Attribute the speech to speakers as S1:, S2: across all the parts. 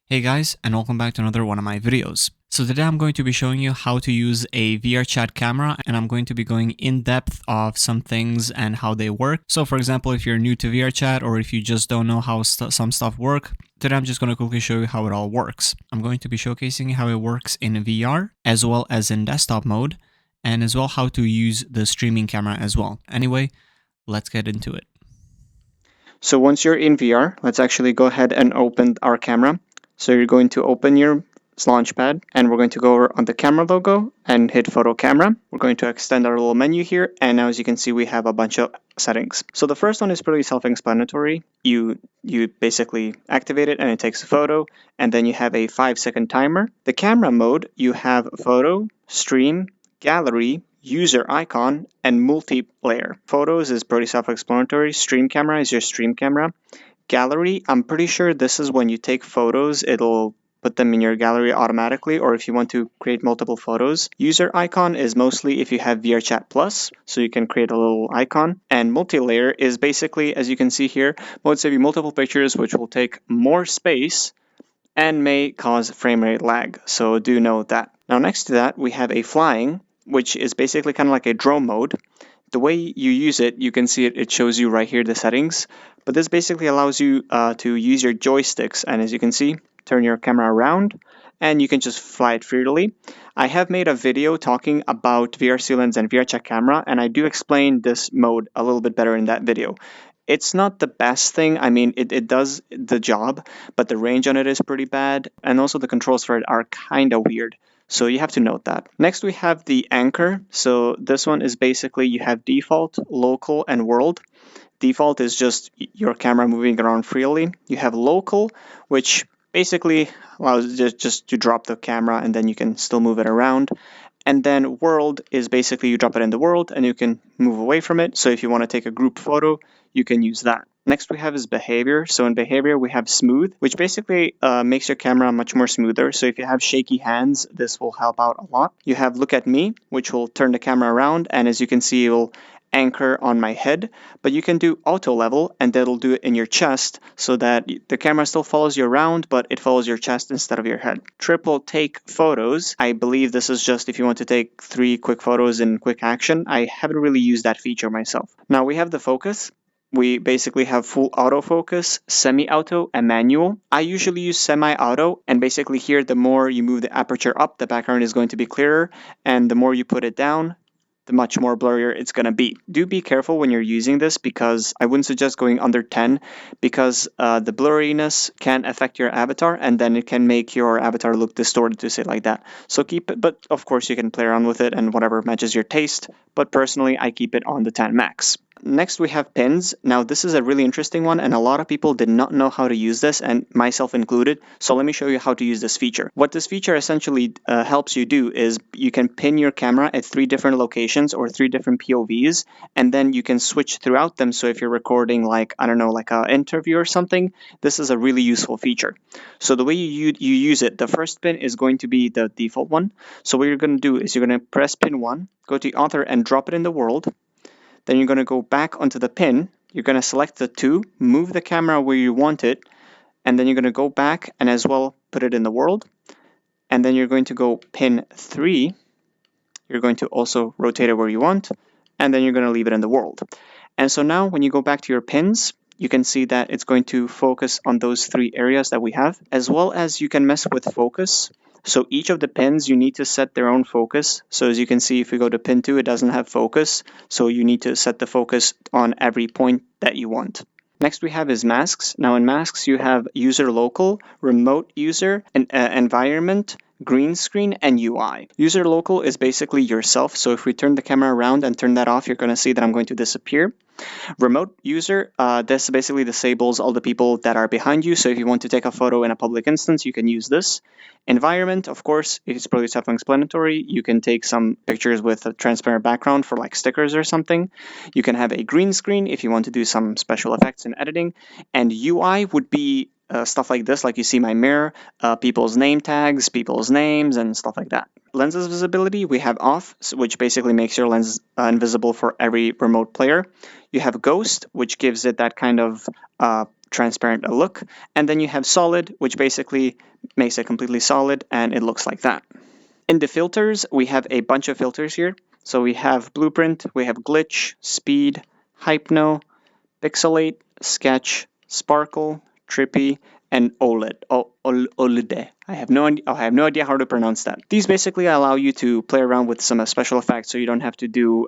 S1: Hey guys, and welcome back to another one of my videos. So today I'm going to be showing you how to use a VRChat camera, and I'm going to be going in depth of some things and how they work. So for example, if you're new to VRChat or if you just don't know how some stuff work, today I'm just going to quickly show you how it all works. I'm going to be showcasing how it works in VR as well as in desktop mode, and as well how to use the streaming camera as well. Anyway, let's get into it.
S2: So once you're in VR, let's actually go ahead and open our camera. So you're going to open your Launchpad and we're going to go over on the camera logo and hit photo camera. We're going to extend our little menu here, and now as you can see we have a bunch of settings. So the first one is pretty self-explanatory. You basically activate it and it takes a photo, and then you have a 5-second timer. The camera mode, you have photo, stream, gallery, user icon, and multiplayer. Photos is pretty self-explanatory. Stream camera is your stream camera. Gallery, I'm pretty sure this is when you take photos, it'll put them in your gallery automatically, or if you want to create multiple photos. User icon is mostly if you have VRChat Plus, so you can create a little icon. And multi-layer is basically, as you can see here, will save you multiple pictures, which will take more space and may cause frame rate lag, so do note that. Now next to that, we have a flying, which is basically kind of like a drone mode. The way you use it, you can see it shows you right here the settings, but this basically allows you to use your joysticks, and as you can see, turn your camera around and you can just fly it freely. I have made a video talking about VRC lens and VRChat camera, and I do explain this mode a little bit better in that video. It's not the best thing. I mean, it does the job, but the range on it is pretty bad, and also the controls for it are kind of weird. So you have to note that. Next, we have the anchor. So this one is basically you have default, local, and world. Default is just your camera moving around freely. You have local, which basically allows just to drop the camera and then you can still move it around. And then world is basically you drop it in the world and you can move away from it. So if you want to take a group photo, you can use that. Next we have is behavior. So in behavior we have smooth, which basically makes your camera much more smoother. So if you have shaky hands, this will help out a lot. You have look at me, which will turn the camera around, and as you can see, it will anchor on my head, but you can do auto level and that'll do it in your chest so that the camera still follows you around, but it follows your chest instead of your head. Triple take photos. I believe this is just if you want to take 3 quick photos in quick action. I haven't really used that feature myself. Now we have the focus. We basically have full autofocus, semi-auto, and manual. I usually use semi-auto, and basically here, the more you move the aperture up, the background is going to be clearer, and the more you put it down, the much more blurrier it's going to be. Do be careful when you're using this, because I wouldn't suggest going under 10, because the blurriness can affect your avatar and then it can make your avatar look distorted, to say it like that. So keep it, but of course you can play around with it and whatever matches your taste, but personally I keep it on the 10 max. Next we have pins. Now this is a really interesting one, and a lot of people did not know how to use this, and myself included. So let me show you how to use this feature. What this feature essentially helps you do is you can pin your camera at 3 different locations or 3 different POVs, and then you can switch throughout them. So if you're recording like, I don't know, like an interview or something, this is a really useful feature. So the way you use it, the first pin is going to be the default one. So what you're going to do is you're going to press pin 1, go to author and drop it in the world. Then you're going to go back onto the pin. You're going to select the 2, move the camera where you want it, and then you're going to go back and as well put it in the world. And then you're going to go pin 3. You're going to also rotate it where you want, and then you're going to leave it in the world. And so now when you go back to your pins, you can see that it's going to focus on those 3 areas that we have, as well as you can mess with focus. So each of the pins, you need to set their own focus. So as you can see, if we go to pin 2, it doesn't have focus. So you need to set the focus on every point that you want. Next we have is masks. Now in masks, you have user local, remote user, and environment, green screen, and UI. User local is basically yourself. So if we turn the camera around and turn that off, you're going to see that I'm going to disappear. Remote user, this basically disables all the people that are behind you. So if you want to take a photo in a public instance, you can use this. Environment, of course, it's probably self-explanatory. You can take some pictures with a transparent background for like stickers or something. You can have a green screen if you want to do some special effects in editing. And UI would be stuff like this, like you see my mirror, people's name tags, people's names, and stuff like that. Lenses visibility, we have off, which basically makes your lens invisible for every remote player. You have ghost, which gives it that kind of transparent a look. And then you have solid, which basically makes it completely solid and it looks like that. In the filters, we have a bunch of filters here. So we have blueprint, we have glitch, speed, hypno, pixelate, sketch, sparkle, trippy, and OLED. OLED. I have no idea how to pronounce that. These basically allow you to play around with some special effects, so you don't have to do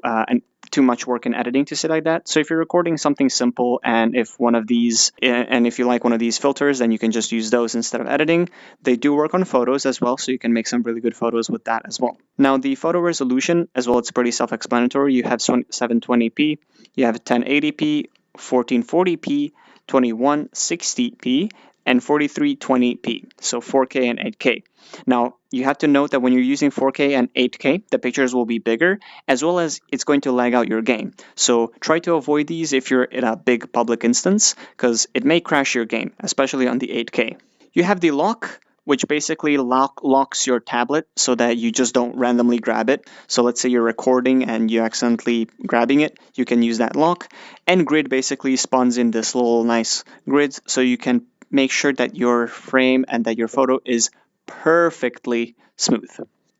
S2: too much work in editing to sit like that. So if you're recording something simple, and if you like one of these filters, then you can just use those instead of editing. They do work on photos as well, so you can make some really good photos with that as well. Now the photo resolution as well, it's pretty self-explanatory. You have 720p, you have 1080p, 1440p, 2160p, and 4320p, so 4K and 8K. Now, you have to note that when you're using 4K and 8K, the pictures will be bigger, as well as it's going to lag out your game. So try to avoid these if you're in a big public instance, because it may crash your game, especially on the 8K. You have the lock, which basically locks your tablet so that you just don't randomly grab it. So let's say you're recording and you accidentally grabbing it, you can use that lock. And grid basically spawns in this little nice grids, so you can make sure that your frame and that your photo is perfectly smooth.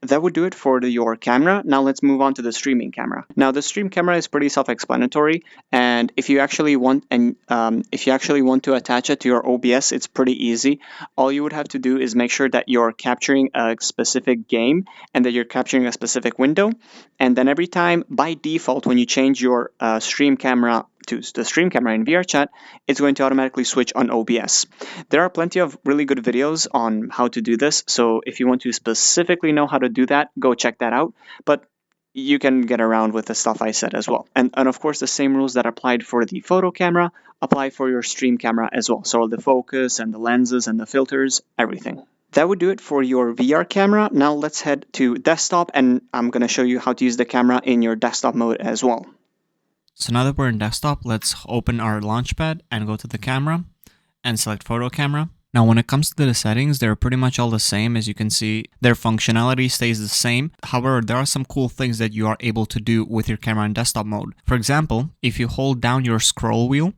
S2: That would do it for your camera. Now let's move on to the streaming camera. Now the stream camera is pretty self-explanatory, and if you actually want to attach it to your OBS, it's pretty easy. All you would have to do is make sure that you're capturing a specific game and that you're capturing a specific window, and then every time by default when you change your stream camera to the stream camera in VRChat, it's going to automatically switch on OBS. There are plenty of really good videos on how to do this, so if you want to specifically know how to do that, go check that out. But you can get around with the stuff I said as well. And of course, the same rules that applied for the photo camera apply for your stream camera as well. So the focus and the lenses and the filters, everything. That would do it for your VR camera. Now let's head to desktop, and I'm going to show you how to use the camera in your desktop mode as well.
S1: So now that we're in desktop, let's open our launchpad and go to the camera and select photo camera. Now when it comes to the settings, they're pretty much all the same. As you can see, their functionality stays the same. However, there are some cool things that you are able to do with your camera in desktop mode. For example, if you hold down your scroll wheel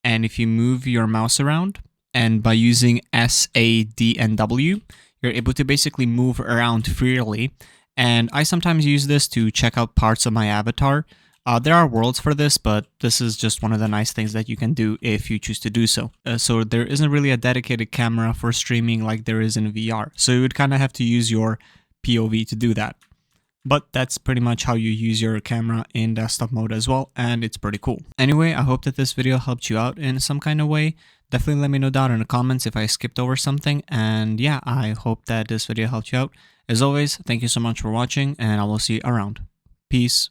S1: and if you move your mouse around, and by using S, A, D, and W, you're able to basically move around freely. And I sometimes use this to check out parts of my avatar. There are worlds for this, but this is just one of the nice things that you can do if you choose to do so. So there isn't really a dedicated camera for streaming like there is in VR. So you would kind of have to use your POV to do that. But that's pretty much how you use your camera in desktop mode as well, and it's pretty cool. Anyway, I hope that this video helped you out in some kind of way. Definitely let me know down in the comments if I skipped over something, and yeah, I hope that this video helped you out. As always, thank you so much for watching, and I will see you around. Peace.